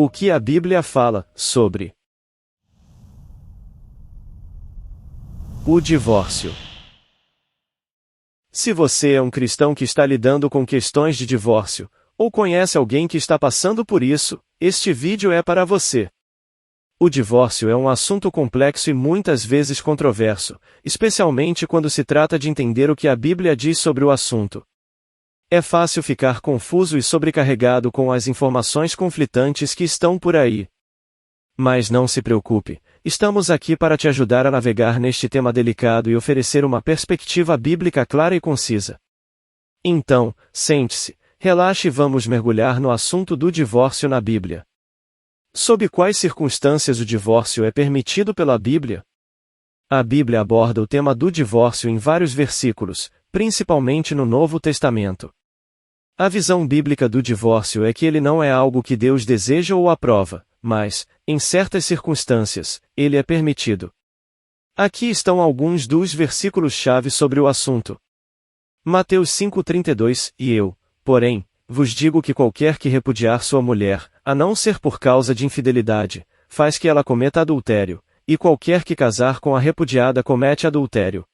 O que a Bíblia fala sobre o divórcio? Se você é um cristão que está lidando com questões de divórcio, ou conhece alguém que está passando por isso, este vídeo é para você. O divórcio é um assunto complexo e muitas vezes controverso, especialmente quando se trata de entender o que a Bíblia diz sobre o assunto. É fácil ficar confuso e sobrecarregado com as informações conflitantes que estão por aí. Mas não se preocupe, estamos aqui para te ajudar a navegar neste tema delicado e oferecer uma perspectiva bíblica clara e concisa. Então, sente-se, relaxe e vamos mergulhar no assunto do divórcio na Bíblia. Sob quais circunstâncias o divórcio é permitido pela Bíblia? A Bíblia aborda o tema do divórcio em vários versículos, principalmente no Novo Testamento. A visão bíblica do divórcio é que ele não é algo que Deus deseja ou aprova, mas, em certas circunstâncias, ele é permitido. Aqui estão alguns dos versículos-chave sobre o assunto. Mateus 5,32, e eu, porém, vos digo que qualquer que repudiar sua mulher, a não ser por causa de infidelidade, faz que ela cometa adultério, e qualquer que casar com a repudiada comete adultério.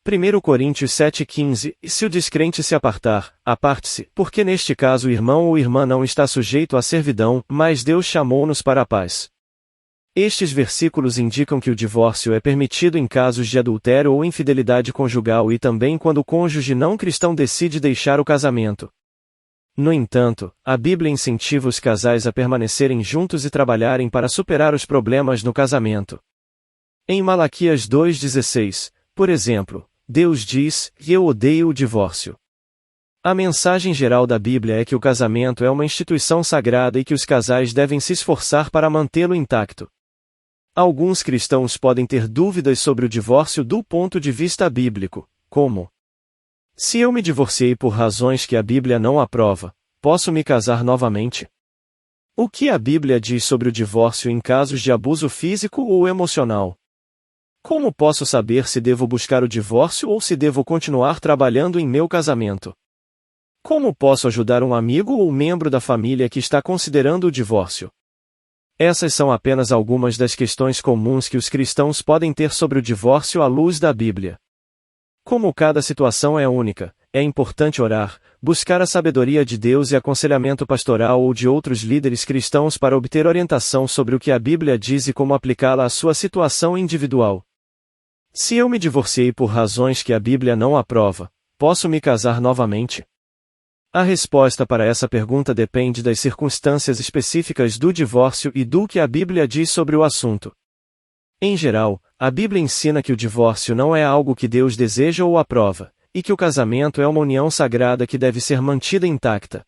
1 Coríntios 7,15, e se o descrente se apartar, aparte-se, porque neste caso o irmão ou irmã não está sujeito à servidão, mas Deus chamou-nos para a paz. Estes versículos indicam que o divórcio é permitido em casos de adultério ou infidelidade conjugal e também quando o cônjuge não cristão decide deixar o casamento. No entanto, a Bíblia incentiva os casais a permanecerem juntos e trabalharem para superar os problemas no casamento. Em Malaquias 2,16, por exemplo, Deus diz: "Eu odeio o divórcio." A mensagem geral da Bíblia é que o casamento é uma instituição sagrada e que os casais devem se esforçar para mantê-lo intacto. Alguns cristãos podem ter dúvidas sobre o divórcio do ponto de vista bíblico, como: se eu me divorciei por razões que a Bíblia não aprova, posso me casar novamente? O que a Bíblia diz sobre o divórcio em casos de abuso físico ou emocional? Como posso saber se devo buscar o divórcio ou se devo continuar trabalhando em meu casamento? Como posso ajudar um amigo ou membro da família que está considerando o divórcio? Essas são apenas algumas das questões comuns que os cristãos podem ter sobre o divórcio à luz da Bíblia. Como cada situação é única, é importante orar, buscar a sabedoria de Deus e aconselhamento pastoral ou de outros líderes cristãos para obter orientação sobre o que a Bíblia diz e como aplicá-la à sua situação individual. Se eu me divorciei por razões que a Bíblia não aprova, posso me casar novamente? A resposta para essa pergunta depende das circunstâncias específicas do divórcio e do que a Bíblia diz sobre o assunto. Em geral, a Bíblia ensina que o divórcio não é algo que Deus deseja ou aprova, e que o casamento é uma união sagrada que deve ser mantida intacta.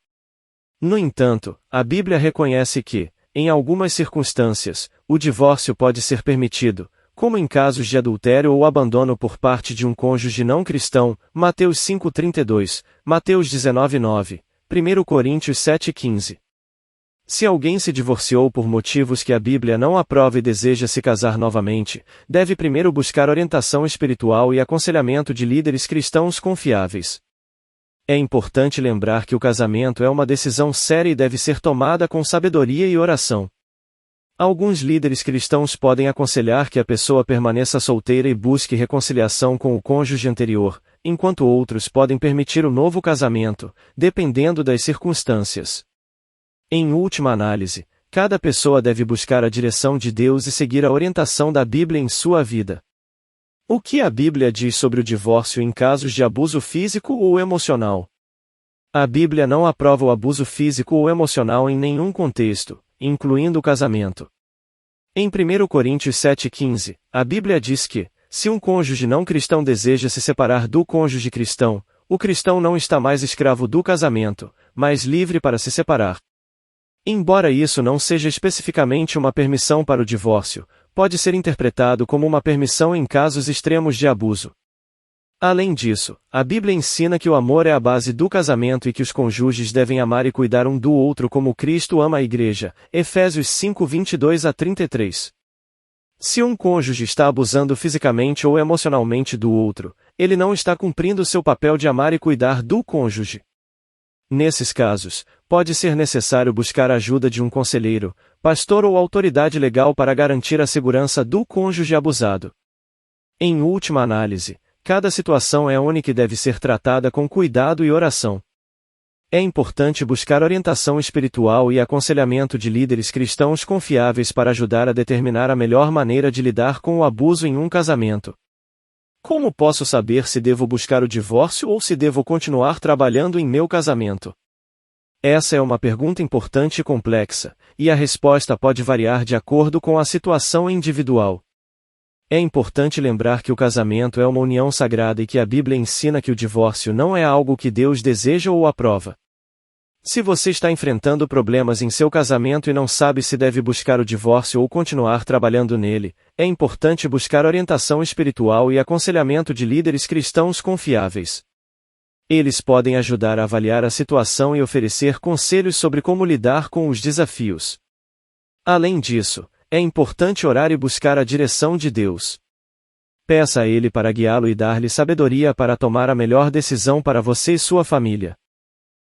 No entanto, a Bíblia reconhece que, em algumas circunstâncias, o divórcio pode ser permitido, como em casos de adultério ou abandono por parte de um cônjuge não cristão, Mateus 5,32, Mateus 19,9, 1 Coríntios 7,15. Se alguém se divorciou por motivos que a Bíblia não aprova e deseja se casar novamente, deve primeiro buscar orientação espiritual e aconselhamento de líderes cristãos confiáveis. É importante lembrar que o casamento é uma decisão séria e deve ser tomada com sabedoria e oração. Alguns líderes cristãos podem aconselhar que a pessoa permaneça solteira e busque reconciliação com o cônjuge anterior, enquanto outros podem permitir o novo casamento, dependendo das circunstâncias. Em última análise, cada pessoa deve buscar a direção de Deus e seguir a orientação da Bíblia em sua vida. O que a Bíblia diz sobre o divórcio em casos de abuso físico ou emocional? A Bíblia não aprova o abuso físico ou emocional em nenhum contexto, incluindo o casamento. Em 1 Coríntios 7,15, a Bíblia diz que, se um cônjuge não cristão deseja se separar do cônjuge cristão, o cristão não está mais escravo do casamento, mas livre para se separar. Embora isso não seja especificamente uma permissão para o divórcio, pode ser interpretado como uma permissão em casos extremos de abuso. Além disso, a Bíblia ensina que o amor é a base do casamento e que os cônjuges devem amar e cuidar um do outro como Cristo ama a Igreja, Efésios 5:22-33. Se um cônjuge está abusando fisicamente ou emocionalmente do outro, ele não está cumprindo seu papel de amar e cuidar do cônjuge. Nesses casos, pode ser necessário buscar a ajuda de um conselheiro, pastor ou autoridade legal para garantir a segurança do cônjuge abusado. Em última análise, cada situação é única e deve ser tratada com cuidado e oração. É importante buscar orientação espiritual e aconselhamento de líderes cristãos confiáveis para ajudar a determinar a melhor maneira de lidar com o abuso em um casamento. Como posso saber se devo buscar o divórcio ou se devo continuar trabalhando em meu casamento? Essa é uma pergunta importante e complexa, e a resposta pode variar de acordo com a situação individual. É importante lembrar que o casamento é uma união sagrada e que a Bíblia ensina que o divórcio não é algo que Deus deseja ou aprova. Se você está enfrentando problemas em seu casamento e não sabe se deve buscar o divórcio ou continuar trabalhando nele, é importante buscar orientação espiritual e aconselhamento de líderes cristãos confiáveis. Eles podem ajudar a avaliar a situação e oferecer conselhos sobre como lidar com os desafios. Além disso, é importante orar e buscar a direção de Deus. Peça a Ele para guiá-lo e dar-lhe sabedoria para tomar a melhor decisão para você e sua família.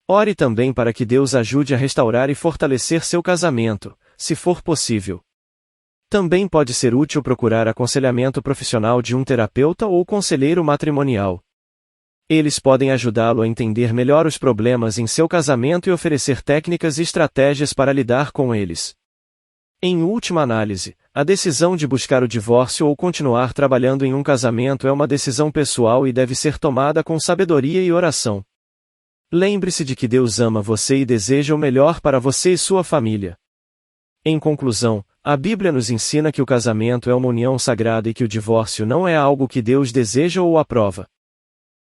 Ore também para que Deus ajude a restaurar e fortalecer seu casamento, se for possível. Também pode ser útil procurar aconselhamento profissional de um terapeuta ou conselheiro matrimonial. Eles podem ajudá-lo a entender melhor os problemas em seu casamento e oferecer técnicas e estratégias para lidar com eles. Em última análise, a decisão de buscar o divórcio ou continuar trabalhando em um casamento é uma decisão pessoal e deve ser tomada com sabedoria e oração. Lembre-se de que Deus ama você e deseja o melhor para você e sua família. Em conclusão, a Bíblia nos ensina que o casamento é uma união sagrada e que o divórcio não é algo que Deus deseja ou aprova.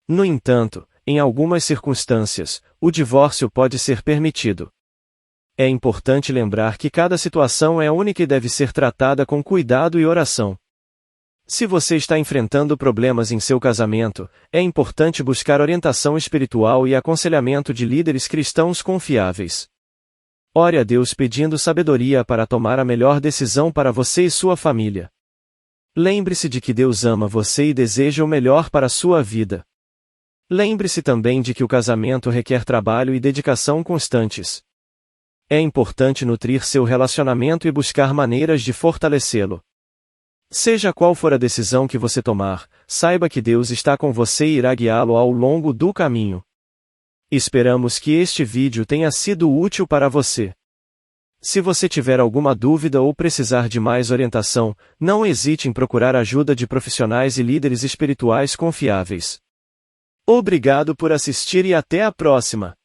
No entanto, em algumas circunstâncias, o divórcio pode ser permitido. É importante lembrar que cada situação é única e deve ser tratada com cuidado e oração. Se você está enfrentando problemas em seu casamento, é importante buscar orientação espiritual e aconselhamento de líderes cristãos confiáveis. Ore a Deus pedindo sabedoria para tomar a melhor decisão para você e sua família. Lembre-se de que Deus ama você e deseja o melhor para a sua vida. Lembre-se também de que o casamento requer trabalho e dedicação constantes. É importante nutrir seu relacionamento e buscar maneiras de fortalecê-lo. Seja qual for a decisão que você tomar, saiba que Deus está com você e irá guiá-lo ao longo do caminho. Esperamos que este vídeo tenha sido útil para você. Se você tiver alguma dúvida ou precisar de mais orientação, não hesite em procurar ajuda de profissionais e líderes espirituais confiáveis. Obrigado por assistir e até a próxima!